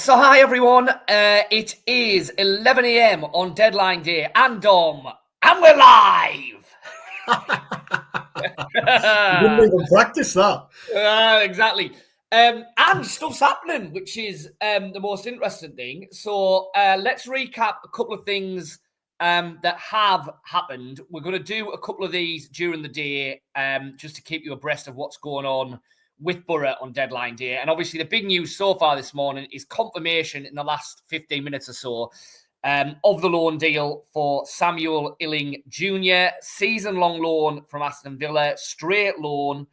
So hi everyone, it is 11 a.m. on deadline day and we're live! You didn't even practice that. Exactly. And stuff's happening, which is the most interesting thing. So let's recap a couple of things that have happened. We're going to do a couple of these during the day just to keep you abreast of what's going on with Boro on deadline day. And obviously the big news so far this morning is confirmation in the last 15 minutes or so of the loan deal for Samuel Iling-Junior, season-long loan from Aston Villa, straight loan,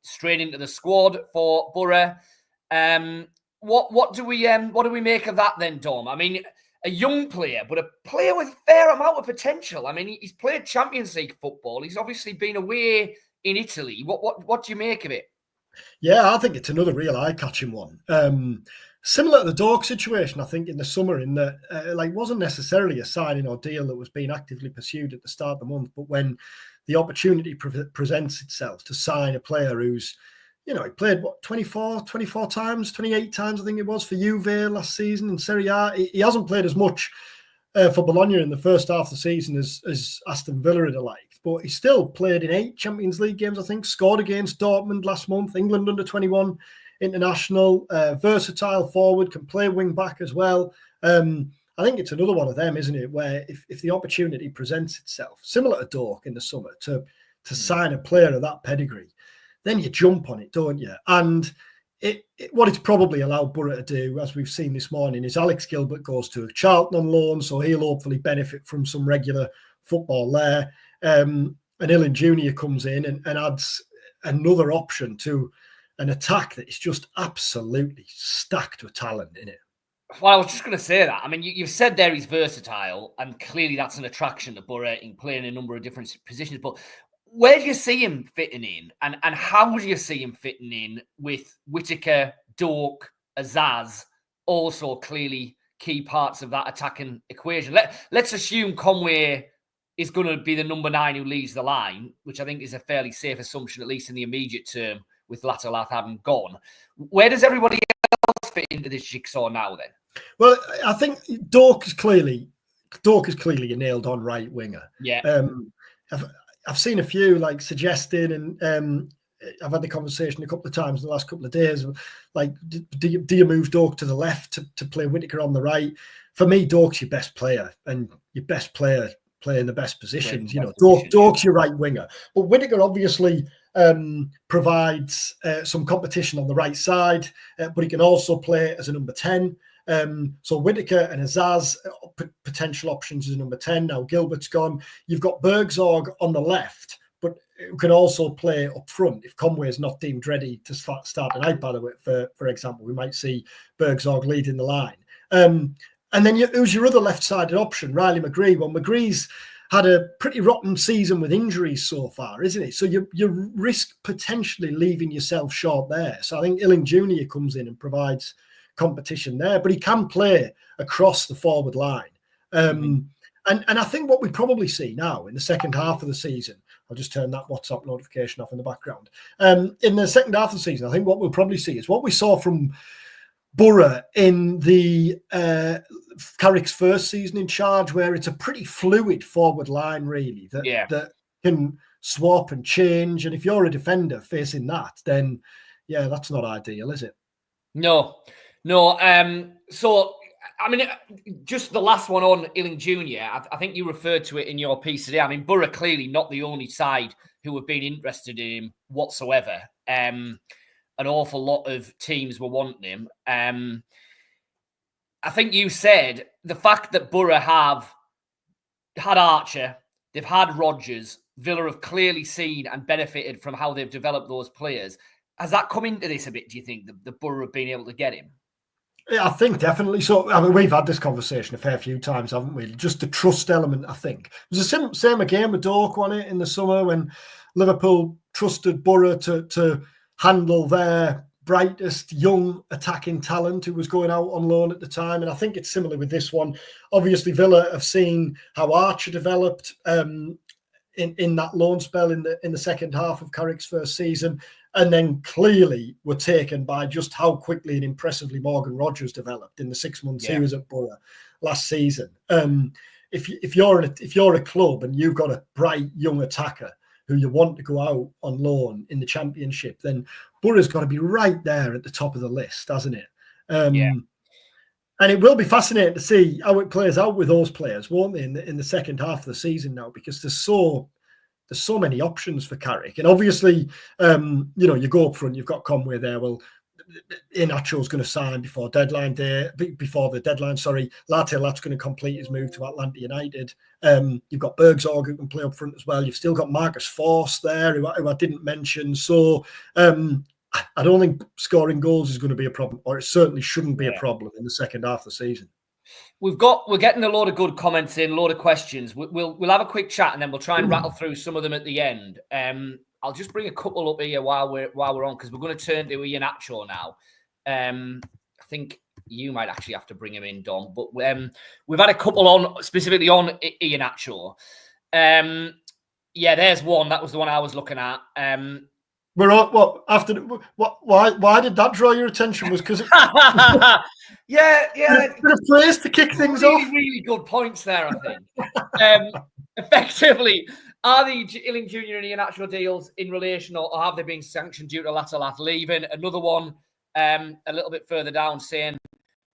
straight into the squad for Boro. What do we make of that then, Dom? I mean, a young player, but a player with a fair amount of potential. I mean, he's played Champions League football. He's obviously been away in Italy. What do you make of it? Yeah, I think it's another real eye-catching one. Similar to the Dork situation, I think, in the summer, in that wasn't necessarily a signing or deal that was being actively pursued at the start of the month, but when the opportunity presents itself to sign a player who's, he played 24 times, 28 times, I think it was, for Juve last season in Serie A. He hasn't played as much for Bologna in the first half of the season as Aston Villa had liked, but he still played in 8 Champions League games, I think, scored against Dortmund last month, England under-21 international, versatile forward, can play wing back as well. I think it's another one of them, isn't it, where if the opportunity presents itself, similar to Dork in the summer, to sign a player of that pedigree, then you jump on it, don't you? And what it's probably allowed Boro to do, as we've seen this morning, is Alex Gilbert goes to Charlton on loan, so he'll hopefully benefit from some regular football there. And Iling-Junior comes in and adds another option to an attack that is just absolutely stacked with talent in it. Well, I was just going to say that. I mean, you've said there he's versatile, and clearly that's an attraction to Boro in playing a number of different positions. But where do you see him fitting in, and how do you see him fitting in with Whittaker, Dork, Azaz, also clearly key parts of that attacking equation? Let's assume Conway is going to be the number 9 who leads the line, which I think is a fairly safe assumption, at least in the immediate term, with Lath having gone. Where does everybody else fit into this jigsaw now then? Well, I think Dork is clearly a nailed-on right winger. Yeah. I've seen a few suggesting, and I've had the conversation a couple of times in the last couple of days. Do you move Dork to the left to play Whittaker on the right? For me, Dork's your best player, and your best player playing the best positions. Dork's your right winger, but Whittaker obviously provides some competition on the right side, but he can also play as a number 10. So Whittaker and Azaz, potential options as a number 10. Now Gilbert's gone. You've got Bergzorg on the left, but who can also play up front. If Conway is not deemed ready to start tonight, by the way, for example, we might see Bergzorg leading the line. And then who's your other left-sided option? Riley McGree. Well, McGree's had a pretty rotten season with injuries so far, isn't it? So you risk potentially leaving yourself short there. So I think Iling-Junior comes in and provides competition there, but he can play across the forward line. And I think what we probably see now in the second half of the season, I'll just turn that WhatsApp notification off in the background. In the second half of the season, I think what we'll probably see is what we saw from Boro in the Carrick's first season in charge, where it's a pretty fluid forward line, really, that can swap and change. And if you're a defender facing that, then yeah, that's not ideal, is it? No. So, I mean, just the last one on Iling-Junior, I think you referred to it in your piece today. I mean, Boro clearly not the only side who have been interested in him whatsoever. An awful lot of teams were wanting him. I think you said the fact that Boro have had Archer, they've had Rodgers, Villa have clearly seen and benefited from how they've developed those players. Has that come into this a bit, do you think, the Boro have been able to get him? Yeah, I think definitely. So, I mean, we've had this conversation a fair few times, haven't we? Just the trust element, I think. It was the same again with Dork, wasn't it, in the summer when Liverpool trusted Boro to handle their brightest young attacking talent who was going out on loan at the time. And I think it's similar with this one. Obviously, Villa have seen how Archer developed in that loan spell in the second half of Carrick's first season. and then clearly were taken by just how quickly and impressively Morgan Rogers developed in the 6 months he was at Boro last season. If you're a club and you've got a bright young attacker who you want to go out on loan in the Championship, then Boro's got to be right there at the top of the list, hasn't it? And it will be fascinating to see how it plays out with those players, won't they, in the second half of the season now, because there's so many options for Carrick. And obviously, you go up front, you've got Conway there. Well, Iheanacho's going to sign before the deadline. Lath's going to complete his move to Atlanta United. You've got Bergzorg who can play up front as well. You've still got Marcus Forss there, who I didn't mention. So I don't think scoring goals is going to be a problem, or it certainly shouldn't be a problem in the second half of the season. We're getting a lot of good comments in, a lot of questions. We'll have a quick chat and then we'll try and rattle through some of them at the end. I'll just bring a couple up here while we're on, because we're going to turn to Iheanacho now. I think you might actually have to bring him in, Dom, but we've had a couple on specifically on Iheanacho. There's one. That was the one I was looking at. We're on why did that draw your attention? Was because a place to kick things off. Really good points there, I think. Effectively, are the Iling-Junior and Iheanacho deals in relation, or have they been sanctioned due to Lath leaving? Another one a little bit further down saying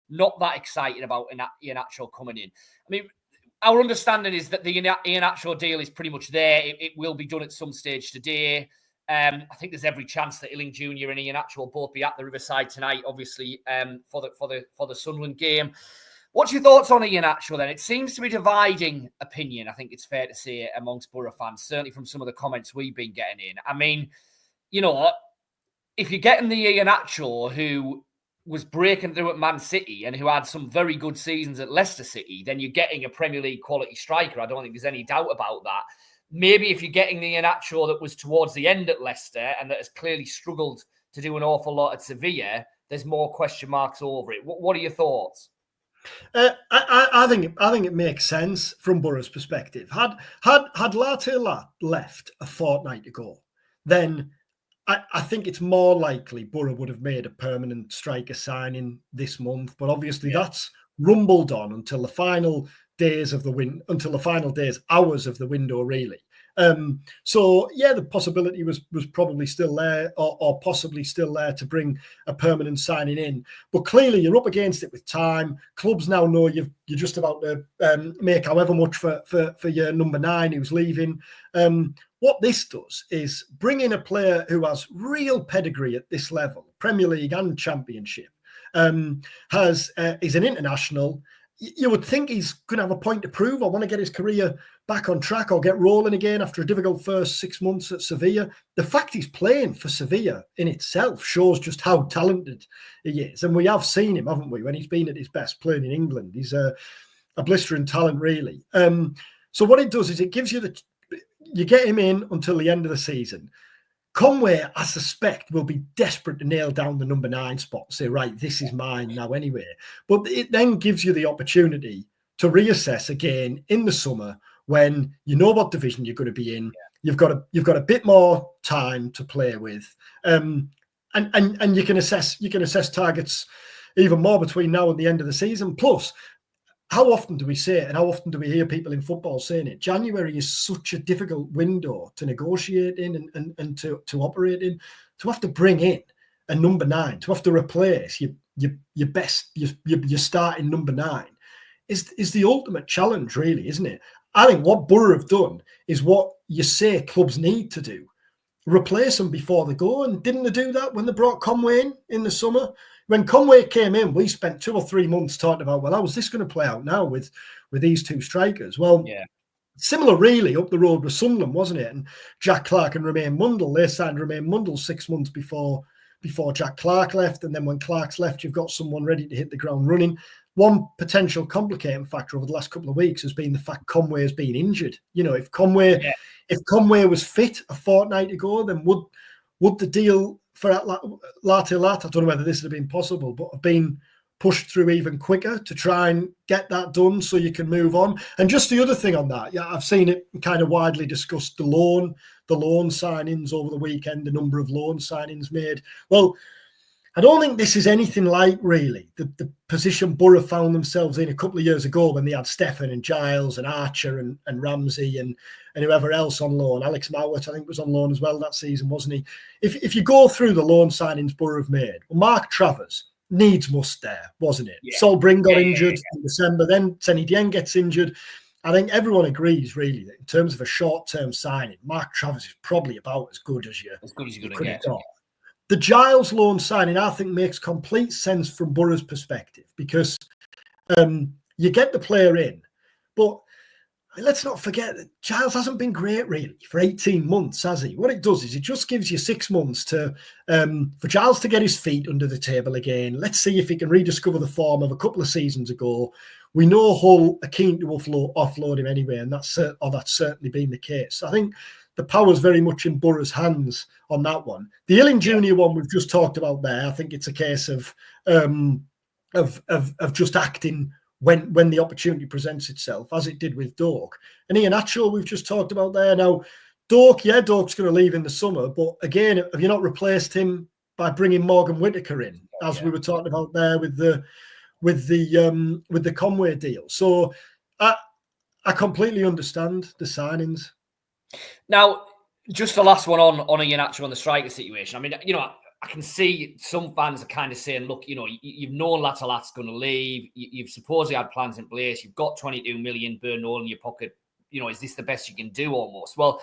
not that excited about Iheanacho coming in. I mean, our understanding is that the Iheanacho deal is pretty much there. It will be done at some stage today. I think there's every chance that Iling-Junior and Iheanacho will both be at the Riverside tonight, obviously, for the Sunderland game. What's your thoughts on Iheanacho then? It seems to be dividing opinion, I think it's fair to say, amongst Boro fans, certainly from some of the comments we've been getting in. I mean, if you're getting the Iheanacho who was breaking through at Man City and who had some very good seasons at Leicester City, then you're getting a Premier League quality striker. I don't think there's any doubt about that. Maybe if you're getting the Iheanacho that was towards the end at Leicester and that has clearly struggled to do an awful lot at Sevilla, there's more question marks over it. What are your thoughts? I think it makes sense from Boro's perspective. Had Lath left a fortnight ago, then I think it's more likely Boro would have made a permanent striker signing this month. But obviously that's rumbled on until the final hours of the window, really. The possibility was probably still there, or possibly still there to bring a permanent signing in. But clearly, you're up against it with time. Clubs now know you're just about to make however much for your number 9 who's leaving. What this does is bring in a player who has real pedigree at this level, Premier League and Championship. Is an international. You would think he's going to have a point to prove, or want to get his career back on track or get rolling again after a difficult first 6 months at Sevilla. The fact he's playing for Sevilla in itself shows just how talented he is. And we have seen him, haven't we, when he's been at his best playing in England. He's a blistering talent, really. So what it does is it gives you you get him in until the end of the season. Conway, I suspect, will be desperate to nail down the number 9 spot and say, right, this is mine now anyway. But it then gives you the opportunity to reassess again in the summer when you know what division you're going to be in. You've got a bit more time to play with, and you can assess targets even more between now and the end of the season. Plus, how often do we say it, and how often do we hear people in football saying it? January is such a difficult window to negotiate in and to operate in. To have to bring in a number 9, to have to replace your starting number 9 is the ultimate challenge, really, isn't it? I think what Boro have done is what you say clubs need to do. Replace them before they go. And didn't they do that when they brought Conway in the summer? When Conway came in, we spent 2 or 3 months talking about, well, how is this going to play out now with these 2 strikers? Well, similar really up the road with Sunderland, wasn't it? And Jack Clarke and Romain Mundle, they signed Romain Mundle 6 months before Jack Clarke left. And then when Clarke's left, you've got someone ready to hit the ground running. One potential complicating factor over the last couple of weeks has been the fact Conway has been injured. If Conway was fit a fortnight ago, then would the deal for Lath, I don't know whether this would have been possible, but have been pushed through even quicker to try and get that done so you can move on. And just the other thing on that, yeah, I've seen it kind of widely discussed, the loan signings over the weekend, the number of loan signings made. Well, I don't think this is anything like really the position Boro found themselves in a couple of years ago when they had Stefan and Giles and Archer and Ramsey and whoever else on loan. Alex Mowat, I think, was on loan as well that season, wasn't he? If you go through the loan signings Boro have made, well, Mark Travers needs must there, wasn't it? Yeah. Sol Bryn got injured in December, then Senny Dieng gets injured. I think everyone agrees really that in terms of a short-term signing, Mark Travers is probably about as good as you're going to get. The Giles loan signing, I think, makes complete sense from Boro's perspective because you get the player in, but let's not forget that Giles hasn't been great really for 18 months, has he? What it does is it just gives you 6 months to for Giles to get his feet under the table again. Let's see if he can rediscover the form of a couple of seasons ago. We know Hull are keen to offload him anyway, and that's certainly been the case. I think the power's very much in Boro's hands on that one. The Iling-Junior one we've just talked about there, I think it's a case of just acting when the opportunity presents itself, as it did with Doak. And Iheanacho we've just talked about there. Now, Doak's going to leave in the summer, but again, have you not replaced him by bringing Morgan Whittaker in, as we were talking about there with the Conway deal? So I completely understand the signings. Now, just the last one on Iheanacho on the striker situation. I mean, I can see some fans are kind of saying, look, you've known Lath's going to leave. You've supposedly had plans in place. You've got 22 million burn all in your pocket. Is this the best you can do almost? Well,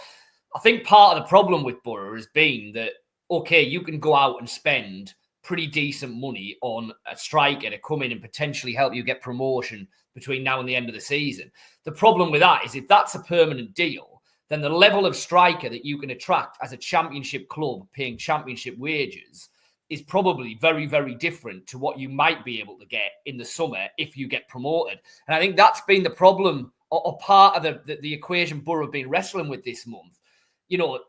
I think part of the problem with Boro has been that, okay, you can go out and spend pretty decent money on a striker to come in and potentially help you get promotion between now and the end of the season. The problem with that is if that's a permanent deal, then the level of striker that you can attract as a championship club paying championship wages is probably very, very different to what you might be able to get in the summer if you get promoted. And I think that's been the problem or part of the equation Boro have been wrestling with this month.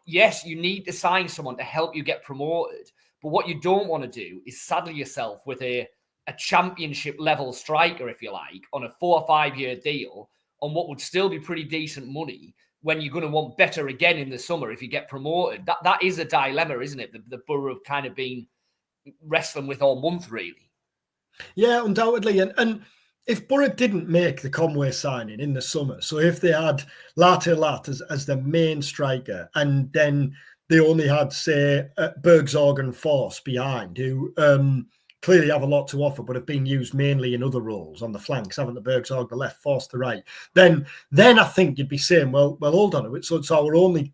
Yes, you need to sign someone to help you get promoted, but what you don't want to do is saddle yourself with a championship level striker, if you like, on a 4 or 5 year deal on what would still be pretty decent money when you're going to want better again in the summer if you get promoted. That is a dilemma, isn't it? The Boro have kind of been wrestling with all month, really. Yeah, undoubtedly. And if Boro didn't make the Conway signing in the summer, so if they had Lath as the main striker, and then they only had, say, Bergzorg and Force behind, who clearly have a lot to offer, but have been used mainly in other roles on the flanks, haven't the Bergzorg the left, Force the right. Then I think you'd be saying, well, hold on. So it's our only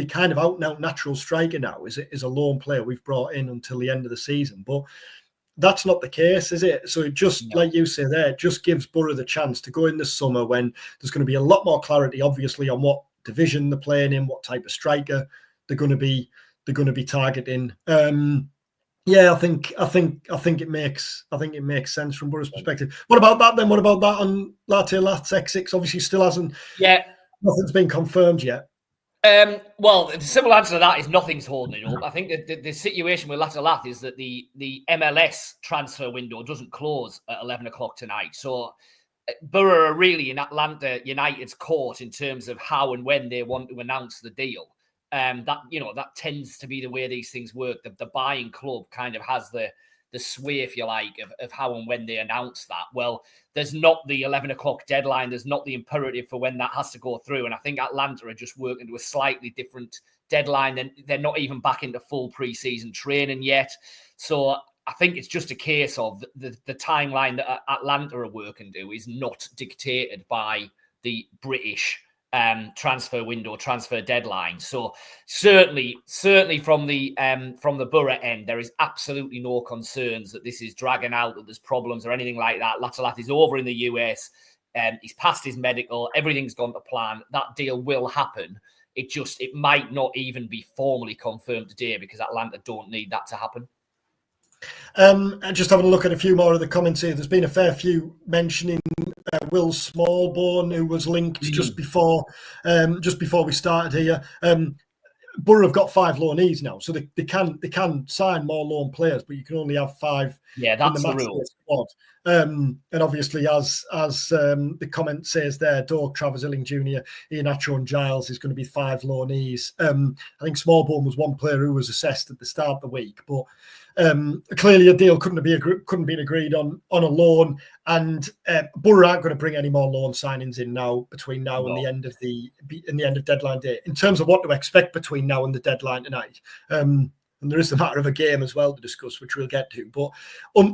kind of out and out natural striker now is a lone player we've brought in until the end of the season. But that's not the case, is it? So it just, like you say there, it just gives Boro the chance to go in the summer when there's going to be a lot more clarity, obviously, on what division they're playing in, what type of striker they're going to be targeting. Yeah, I think it makes sense from Boro's perspective. What about that then? What about that on Lath's X6? Obviously, still hasn't. Yeah, nothing's been confirmed yet. Well, the simple answer to that is nothing's holding it up. I think that the situation with Lath is that the MLS transfer window doesn't close at 11 o'clock tonight. So Boro are really in Atlanta United's court in terms of how and when they want to announce the deal. That tends to be the way these things work. The buying club kind of has the sway, if you like, of how and when they announce that. Well, there's not the 11 o'clock deadline. There's not the imperative for when that has to go through. And I think Atlanta are just working to a slightly different deadline. They're not even back into full pre-season training yet. So I think it's just a case of the timeline that Atlanta are working to is not dictated by the British transfer window, transfer deadline. So certainly from the Boro end, there is absolutely no concerns that this is dragging out, that there's problems or anything like that. Lath is over in the US. He's passed his medical. Everything's gone to plan. That deal will happen. It might not even be formally confirmed today because Atlanta don't need that to happen. Just having a look at a few more of the comments here. There's been a fair few mentioning Will Smallbone, who was linked just before we started here. Boro have got 5 loanees now, so they can sign more loan players, but you can only have 5 Yeah, in the that's the match rule. squad. And obviously, as the comment says there, Doak, Travers, Iling-Junior, Iheanacho and Giles is going to be 5 loanees. I think Smallbone was one player who was assessed at the start of the week, but clearly a deal couldn't been agreed on a loan, and Boro aren't going to bring any more loan signings in now between now and the end of deadline day. In terms of what to expect between now and the deadline tonight, and there is the matter of a game as well to discuss, which we'll get to. But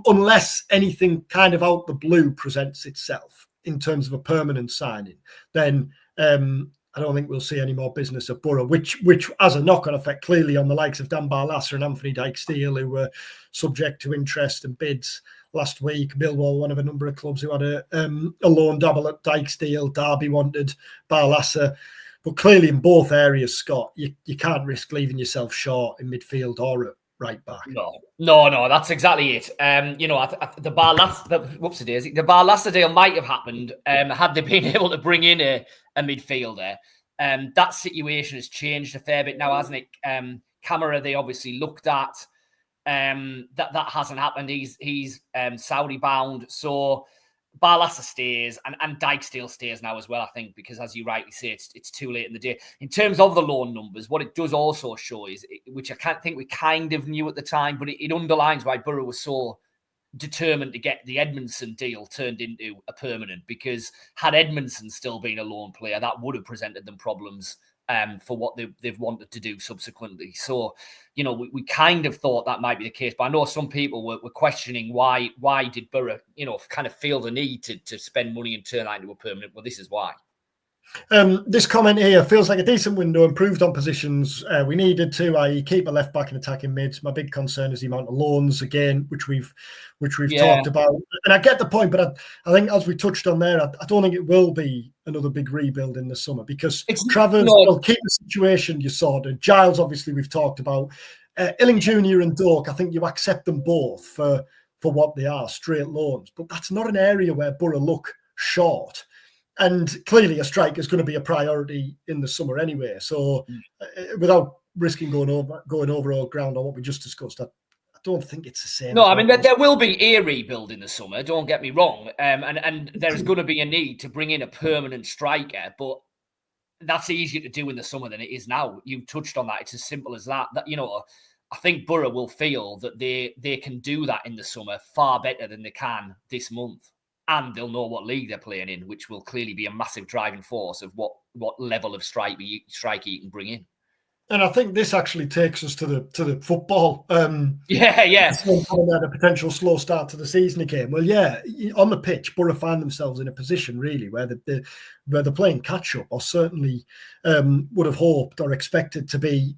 unless anything kind of out the blue presents itself in terms of a permanent signing, then I don't think we'll see any more business at Boro, which has a knock-on effect clearly on the likes of Dan Barlaser and Anthony Dyke-Steele, who were subject to interest and bids last week. Millwall, one of a number of clubs who had a loan double at Dyke-Steele. Derby wanted Barlaser. But clearly in both areas, Scott, you can't risk leaving yourself short in midfield or at right back. No, that's exactly it. The Barlaser deal might have happened had they been able to bring in a midfielder. That situation has changed a fair bit now, hasn't it? Camara, they obviously looked at. That hasn't happened. He's Saudi bound, so Barlaser stays and Dyke-Steele stays now as well, I think, because as you rightly say, it's too late in the day. In terms of the loan numbers, what it does also show is, which I can't think we kind of knew at the time, but it underlines why Boro was so determined to get the Edmondson deal turned into a permanent, because had Edmondson still been a loan player, that would have presented them problems for what they've wanted to do subsequently. So, we kind of thought that might be the case, but I know some people were questioning why did Boro, kind of feel the need to spend money and turn that into a permanent. Well, this is why. This comment here feels like a decent window, improved on positions we needed to, i.e. keep a left back and attacking mids. My big concern is the amount of loans, again, which we've talked about. And I get the point, but I think as we touched on there, I don't think it will be another big rebuild in the summer, because Travers will keep the situation you sorted. Giles, obviously, we've talked about. Iling-Junior and Doak, I think you accept them both for what they are, straight loans. But that's not an area where Boro look short. And clearly a striker is going to be a priority in the summer anyway. So without risking going over all ground on what we just discussed, I don't think it's the same. No, I mean, there will be a rebuild in the summer, don't get me wrong. And there's going to be a need to bring in a permanent striker, but that's easier to do in the summer than it is now. You touched on that. It's as simple as that. I think Boro will feel that they can do that in the summer far better than they can this month. And they'll know what league they're playing in, which will clearly be a massive driving force of what level of striker you can bring in. And I think this actually takes us to the football. Yeah. The potential slow start to the season again. Well, yeah, on the pitch, Boro find themselves in a position really where they're playing catch up, or certainly would have hoped or expected to be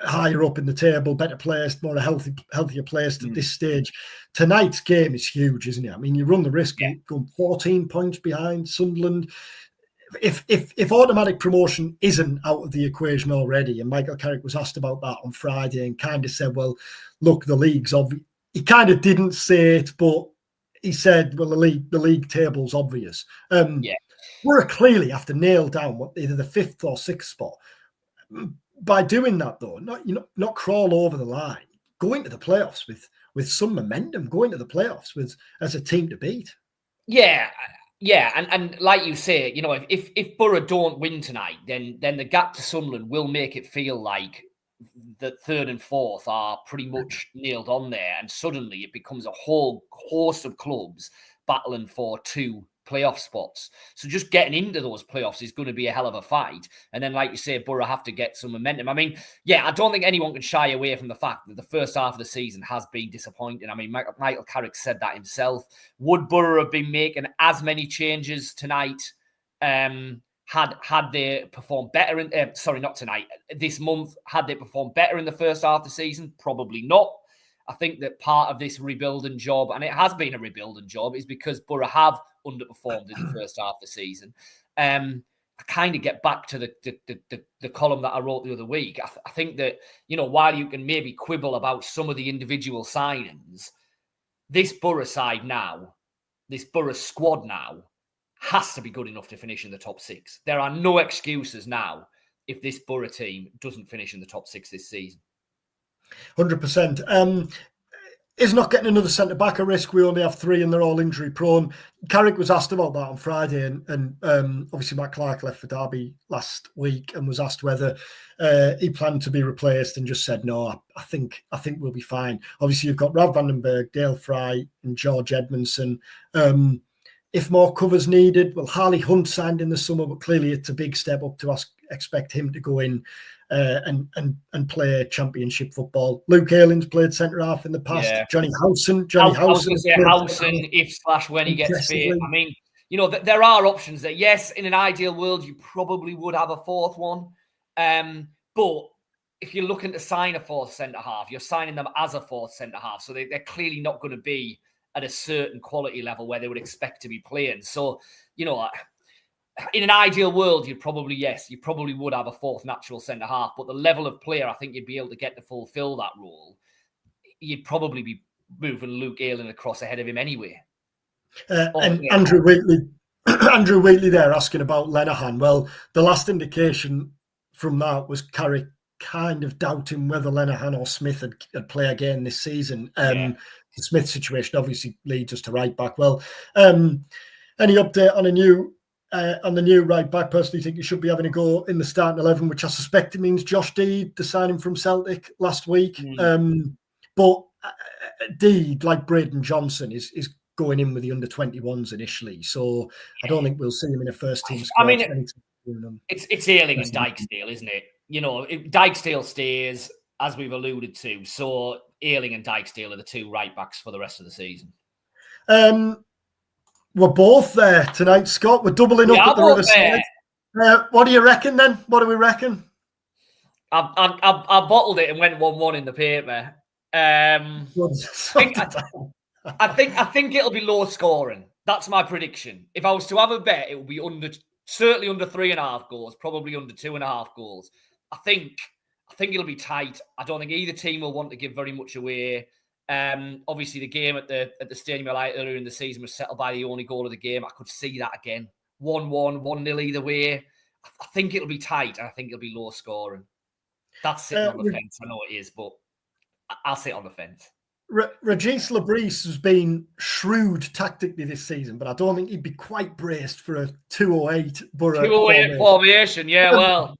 higher up in the table, better placed, more healthier placed at this stage. Tonight's game is huge, isn't it? I mean, you run the risk of going 14 points behind Sunderland. If automatic promotion isn't out of the equation already, and Michael Carrick was asked about that on Friday and kind of said, well, look, the league's obvious. He kind of didn't say it, but he said, well, the league table's obvious. We're clearly have to nail down what either the 5th or 6th spot. By doing that, though, not crawl over the line, go into the playoffs with some momentum, go into the playoffs as a team to beat. Yeah, and like you say, if Boro don't win tonight, then the gap to Sunderland will make it feel like the 3rd and 4th are pretty much nailed on there, and suddenly it becomes a whole host of clubs battling for 2 playoff spots. So just getting into those playoffs is going to be a hell of a fight. And then, like you say, Boro have to get some momentum. I mean, I don't think anyone can shy away from the fact that the first half of the season has been disappointing. I mean, Michael Carrick said that himself. Would Boro have been making as many changes tonight had they performed better this month? Had they performed better in the first half of the season? Probably not. I think that part of this rebuilding job, and it has been a rebuilding job, is because Boro have underperformed in the first half of the season. I kind of get back to the column that I wrote the other week. I think that, while you can maybe quibble about some of the individual signings, this Boro side now, this Boro squad now, has to be good enough to finish in the top 6. There are no excuses now if this Boro team doesn't finish in the top 6 this season. 100%. Is not getting another centre-back a risk? We only have 3 and they're all injury-prone. Carrick was asked about that on Friday, and obviously Matt Clark left for Derby last week and was asked whether he planned to be replaced and just said, no, I think we'll be fine. Obviously, you've got Rav Vandenberg, Dale Fry and George Edmondson. If more cover's needed, well, Harley Hunt signed in the summer, but clearly it's a big step up to expect him to go in and play championship football. Luke Ayling's played centre half in the past. Yeah. Johnny Howson. I was going to say Howson if/when he gets fit. I mean, there are options there. Yes, in an ideal world, you probably would have a fourth one. But if you're looking to sign a fourth centre half, you're signing them as a fourth centre half. So they're clearly not going to be at a certain quality level where they would expect to be playing. So, in an ideal world, you probably would have a fourth natural centre half, but the level of player I think you'd be able to get to fulfil that role, you'd probably be moving Luke Ayling across ahead of him anyway. Andrew Wheatley there asking about Lenihan. Well, the last indication from that was Carrick kind of doubting whether Lenihan or Smith had play again this season. The Smith situation obviously leads us to right back. Well, any update on the new right back? Personally, think you should be having a go in the starting 11, which I suspect it means Josh Deed, the signing from Celtic last week. But Deed, like Braden Johnson, is going in with the under-21s initially. So I don't think we'll see him in a first-team squad. I mean, it's Ayling and Dijksteel, isn't it? Dijksteel stays, as we've alluded to. So Ayling and Dijksteel are the 2 right backs for the rest of the season. We're both there tonight, Scott. We're doubling up at the Riverside. What do you reckon then? What do we reckon? I bottled it and went 1-1 in the paper. I think it'll be low scoring. That's my prediction. If I was to have a bet, it would be certainly under 3.5 goals, probably under 2.5 goals. I think it'll be tight. I don't think either team will want to give very much away. Obviously, the game at the Stadium earlier in the season was settled by the only goal of the game. I could see that again. 1-1, 1-0 either way. I think it'll be tight, and I think it'll be low scoring. That's sitting on the fence. I know it is, but I'll sit on the fence. Regis Labrise has been shrewd tactically this season, but I don't think he'd be quite braced for a 208 Boro 208 formation. Yeah, well.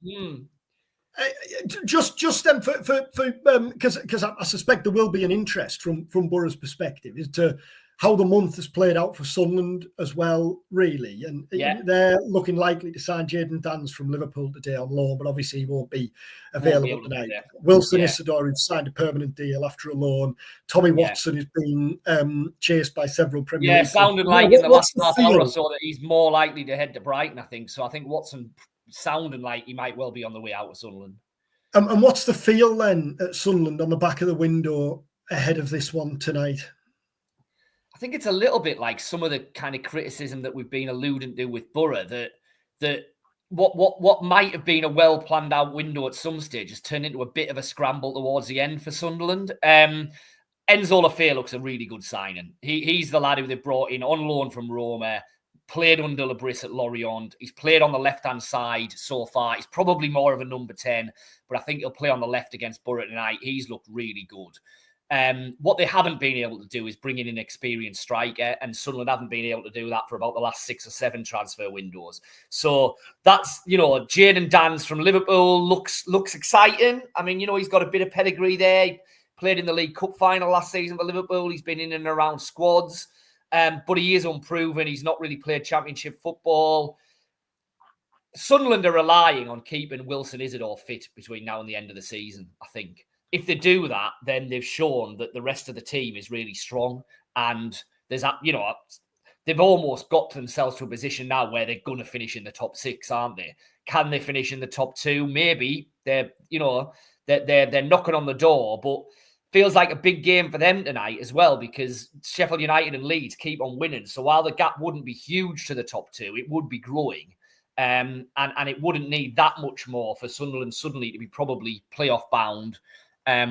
Just then, because I suspect there will be an interest from Boro's perspective as to how the month has played out for Sunderland as well, really. And they're looking likely to sign Jayden Danns from Liverpool today on loan, but obviously he won't be available tonight. Wilson Isidore, who's signed a permanent deal after a loan. Tommy Watson has been chased by several Premier League. Yeah, sounded like in the last half hour or so that he's more likely to head to Brighton, I think. So I think Watson sounding like he might well be on the way out of Sunderland. And what's the feel then at Sunderland on the back of the window ahead of this one tonight? I think it's a little bit like some of the kind of criticism that we've been alluding to with Boro, that what might have been a well planned out window at some stage has turned into a bit of a scramble towards the end for Sunderland. Enzo Lafay looks a really good signing. He's the lad who they brought in on loan from Roma. Played under Labrise at Lorient. He's played on the left-hand side so far. He's probably more of a number 10, but I think he'll play on the left against Boro tonight. He's looked really good. What they haven't been able to do is bring in an experienced striker, and Sunderland haven't been able to do that for about the last 6 or 7 transfer windows. So that's, Jayden Danns from Liverpool looks exciting. I mean, he's got a bit of pedigree there. He played in the League Cup final last season for Liverpool. He's been in and around squads. But he is unproven. He's not really played championship football. Sunderland are relying on keeping Wilson Isidore fit between now and the end of the season, I think. If they do that, then they've shown that the rest of the team is really strong. And there's they've almost got themselves to a position now where they're going to finish in the top 6, aren't they? Can they finish in the top 2? Maybe. They're knocking on the door, but feels like a big game for them tonight as well, because Sheffield United and Leeds keep on winning. So while the gap wouldn't be huge to the top 2, it would be growing. And it wouldn't need that much more for Sunderland suddenly to be probably playoff bound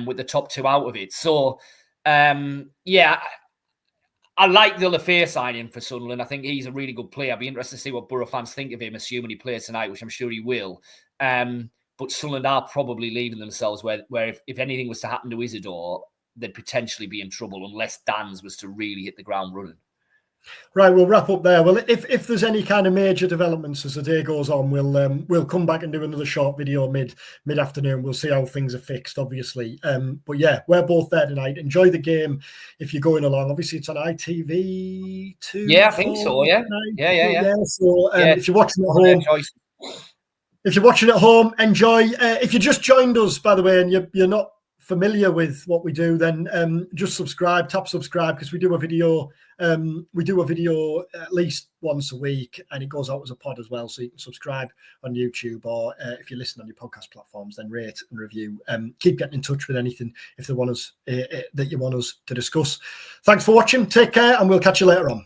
with the top 2 out of it. So, I like the Lafay signing for Sunderland. I think he's a really good player. I'd be interested to see what Boro fans think of him, assuming he plays tonight, which I'm sure he will. but Sunderland are probably leaving themselves where if anything was to happen to Isidore, they'd potentially be in trouble unless Dan's was to really hit the ground running. Right, we'll wrap up there. Well, if there's any kind of major developments as the day goes on, we'll come back and do another short video mid afternoon. We'll see how things are fixed, obviously. But yeah, we're both there tonight. Enjoy the game if you're going along. Obviously, it's on ITV2. Yeah, I think so. Yeah. So if you're watching at home, enjoy. If you just joined us, by the way, and you're not familiar with what we do, then just tap subscribe, because we do a video. We do a video at least once a week, and it goes out as a pod as well. So you can subscribe on YouTube, or if you listen on your podcast platforms, then rate and review. Keep getting in touch with anything if they want us that you want us to discuss. Thanks for watching. Take care, and we'll catch you later on.